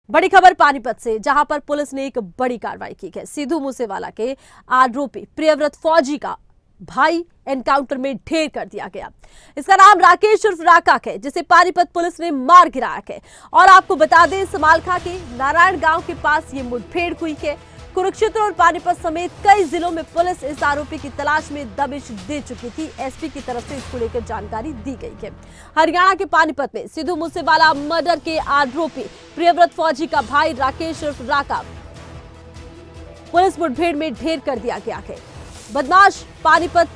बड़ी खबर पानीपत से, जहां पर पुलिस ने एक बड़ी कार्रवाई की है। सिद्धू मूसेवाला के आरोपी प्रियव्रत फौजी का भाई एनकाउंटर में ढेर कर दिया गया। इसका नाम राकेश उर्फ राका है, जिसे पानीपत पुलिस ने मार गिराया है। और आपको बता दें, समालखा के नारायण गांव के पास ये मुठभेड़ हुई है। कुरुक्षेत्र और पानीपत समेत कई जिलों में पुलिस इस आरोपी की तलाश में दबिश दे चुकी थी। एसपी की तरफ से इसको लेकर जानकारी दी गई है। हरियाणा के पानीपत में सिद्धू मूसेवाला मर्डर के आरोपी प्रियव्रत फौजी का भाई राकेश उर्फ राका पुलिस मुठभेड़ में ढेर कर दिया गया है। बदमाश पानीपत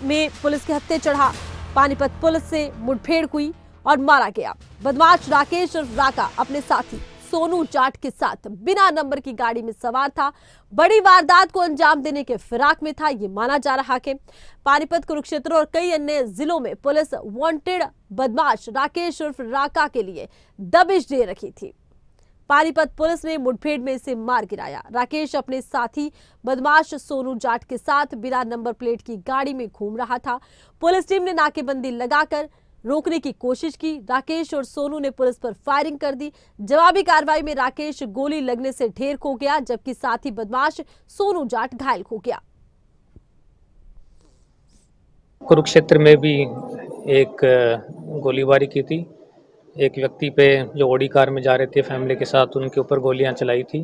में पुलिस के हत्थे चढ़ा। पानीपत पुलिस से मुठभेड़ हुई और मारा गया। बदमाश राकेश उर्फ राका अपने साथी सोनू जाट के साथ बिना नंबर की गाड़ी में सवार था। बड़ी वारदात को अंजाम देने के फिराक में था, ये माना जा रहा है। पानीपत, कुरुक्षेत्र और कई अन्य जिलों में पुलिस वांटेड बदमाश राकेश उर्फ राका के लिए दबिश दे रखी थी। पानीपत पुलिस ने मुठभेड़ में इसे मार गिराया। राकेश अपने साथी बदमाश सोनू जाट के साथ बिना नंबर प्लेट की गाड़ी में घूम रहा था। पुलिस टीम ने नाकेबंदी लगाकर रोकने की कोशिश की। राकेश और सोनू ने पुलिस पर फायरिंग कर दी। जवाबी कार्रवाई में राकेश गोली लगने से ढेर हो गया, जबकि साथी बदमाश सोनू जाट घायल हो गया। कुरुक्षेत्र में भी एक गोलीबारी की थी। एक व्यक्ति पे जो ऑडी कार में जा रहे थे फैमिली के साथ, उनके ऊपर गोलियां चलाई थी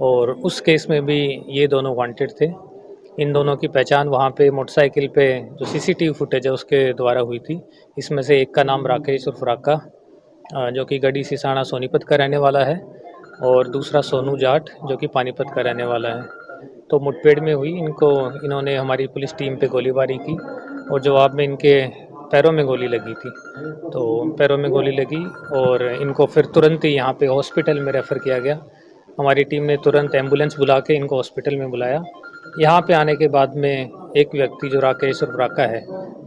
और उस केस में भी ये दोनों वांटेड थे। इन दोनों की पहचान वहाँ पे मोटरसाइकिल पे जो सीसीटीवी फुटेज है उसके द्वारा हुई थी। इसमें से एक का नाम राकेश उर्फ राका, जो कि गढ़ी सिसाना सोनीपत का रहने वाला है, और दूसरा सोनू जाट जो कि पानीपत का रहने वाला है। तो मुठभेड़ में हुई, इन्होंने हमारी पुलिस टीम पे गोलीबारी की और जवाब में इनके पैरों में गोली लगी थी। तो पैरों में गोली लगी और इनको फिर तुरंत ही यहाँ पे हॉस्पिटल में रेफ़र किया गया। हमारी टीम ने तुरंत एम्बुलेंस बुला के इनको हॉस्पिटल में बुलाया। यहाँ पे आने के बाद में एक व्यक्ति जो राकेश उर्फ राका है,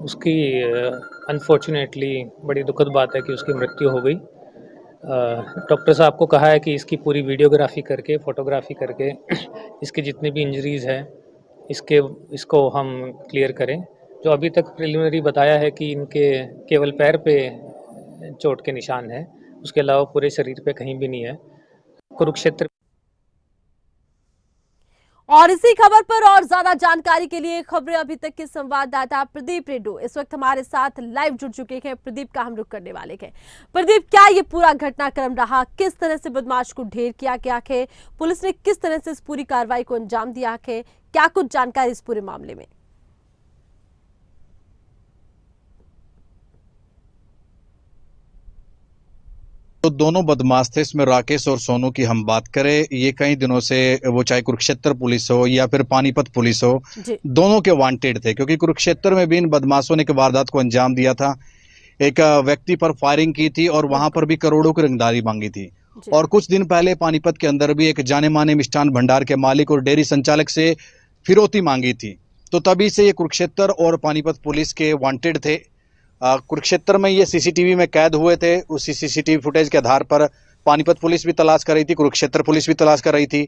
उसकी अनफॉर्चुनेटली बड़ी दुखद बात है कि उसकी मृत्यु हो गई। डॉक्टर साहब को कहा है कि इसकी पूरी वीडियोग्राफी करके, फोटोग्राफी करके इसकी जितनी भी इंजरीज़ है इसको हम क्लियर करें। जो अभी तक प्रिलिमिनरी बताया है कि इनके केवल पैर पे चोट के निशान हैं, उसके अलावा पूरे शरीर पे कहीं भी नहीं है। कुरुक्षेत्र। और इसी खबर पर और ज्यादा जानकारी के लिए खबरें अभी तक के संवाददाता प्रदीप रेड्डू इस वक्त हमारे साथ लाइव जुड़ चुके हैं। प्रदीप का हम रुख करने वाले हैं। प्रदीप, क्या ये पूरा घटनाक्रम रहा? किस तरह से बदमाश को ढेर किया गया है? पुलिस ने किस तरह से इस पूरी कार्रवाई को अंजाम दिया है? क्या कुछ जानकारी इस पूरे मामले में? तो दोनों बदमाश थे। इसमें राकेश और सोनू की हम बात करें, ये कई दिनों से, वो चाहे कुरुक्षेत्र पुलिस हो या फिर पानीपत पुलिस हो, दोनों के वांटेड थे। क्योंकि कुरुक्षेत्र में भी इन बदमाशों ने एक वारदात को अंजाम दिया था। एक व्यक्ति पर फायरिंग की थी और वहां पर भी करोड़ों की रंगदारी मांगी थी। और कुछ दिन पहले पानीपत के अंदर भी एक जाने माने मिष्ठान भंडार के मालिक और डेयरी संचालक से फिरौती मांगी थी। तो तभी से ये कुरुक्षेत्र और पानीपत पुलिस के वांटेड थे। कुरुक्षेत्र में ये सीसीटीवी में कैद हुए थे। उसी सीसीटीवी फुटेज के आधार पर पानीपत पुलिस भी तलाश कर रही थी, कुरुक्षेत्र पुलिस भी तलाश कर रही थी।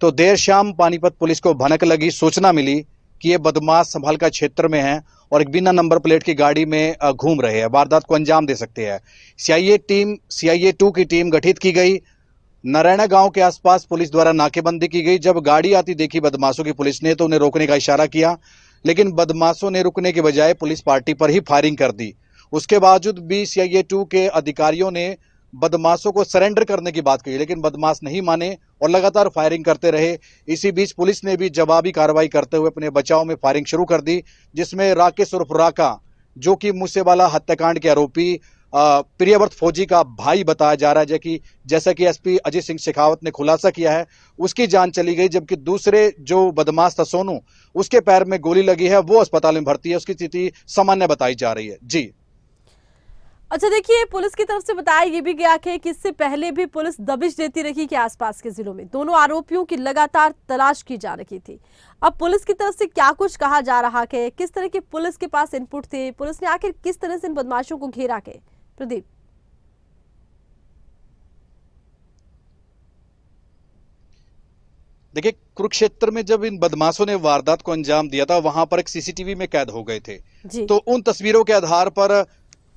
तो देर शाम पानीपत पुलिस को भनक लगी, सूचना मिली कि ये बदमाश समालखा क्षेत्र में हैं और एक बिना नंबर प्लेट की गाड़ी में घूम रहे हैं, वारदात को अंजाम दे सकते हैं। CIA 2 की टीम गठित की गई। नारायणा गांव के आसपास पुलिस द्वारा नाकेबंदी की गई। जब गाड़ी आती देखी बदमाशों की पुलिस ने, तो उन्हें रोकने का इशारा किया, लेकिन बदमाशों ने रुकने के बजाय पुलिस पार्टी पर ही फायरिंग कर दी। उसके बावजूद भी CIA 2 के अधिकारियों ने बदमाशों को सरेंडर करने की बात कही, लेकिन बदमाश नहीं माने और लगातार फायरिंग करते रहे। इसी बीच पुलिस ने भी जवाबी कार्रवाई करते हुए अपने बचाव में फायरिंग शुरू कर दी, जिसमें राकेश उर्फ राका, जो कि मूसेवाला हत्याकांड के आरोपी प्रियव्रत फौजी का भाई बताया जा रहा है, जैसा कि SP अजय सिंह शेखावत ने खुलासा किया है, उसकी जान चली गई। जबकि दूसरे जो बदमाश था सोनू, उसके पैर में गोली लगी है, वो अस्पताल में भर्ती है, उसकी स्थिति सामान्य बताई जा रही है। जी अच्छा, देखिए, पुलिस की तरफ से बताया ये भी गया है कि इससे पहले भी पुलिस दबिश देती रही कि आसपास के जिलों में दोनों आरोपियों की लगातार तलाश की जा रही थी। अब पुलिस की तरफ से क्या कुछ कहा जा रहा है? किस तरह के पुलिस के पास इनपुट थे? पुलिस ने आखिर किस तरह से इन बदमाशों को घेरा है? प्रदीप। देखिए, कुरुक्षेत्र में जब इन बदमाशों ने वारदात को अंजाम दिया था, वहां पर एक सीसीटीवी में कैद हो गए थे। तो उन तस्वीरों के आधार पर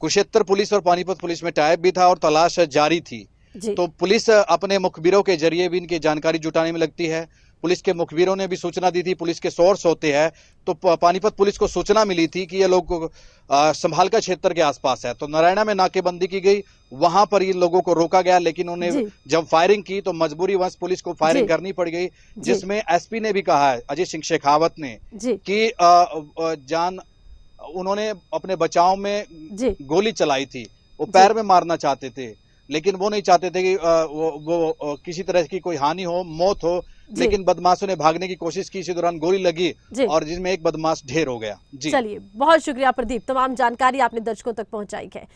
कुरुक्षेत्र पुलिस और पानीपत पुलिस में टाइप भी था और तलाश जारी थी। जी। तो पुलिस अपने मुखबिरों के जरिए भी इनकी जानकारी जुटाने में लगती है। पुलिस के मुखबिरों ने भी सूचना दी थी, पुलिस के सोर्स होते हैं, तो पानीपत पुलिस को सूचना मिली थी कि ये लोग संभालका क्षेत्र के आसपास है, तो नारायणा में नाकेबंदी की गई, वहां पर इन लोगों को रोका गया, लेकिन उन्हें जी। जब फायरिंग की तो मजबूरीवश पुलिस को फायरिंग जी। करनी पड़ गई, जी। जिसमें एसपी ने भी कहा है, अजय सिंह शेखावत ने, जी। कि उन्होंने अपने बचाव में जी। गोली चलाई थी, वो जी। पैर में मारना चाहते थे, लेकिन वो नहीं चाहते थे कि वो किसी तरह की कोई हानि हो, मौत हो, जी। लेकिन बदमाशों ने भागने की कोशिश की, इसी दौरान गोली लगी जी। और जिसमें एक बदमाश ढेर हो गया। जी चलिए, बहुत शुक्रिया प्रदीप, तमाम जानकारी आपने दर्शकों तक पहुंचाई है।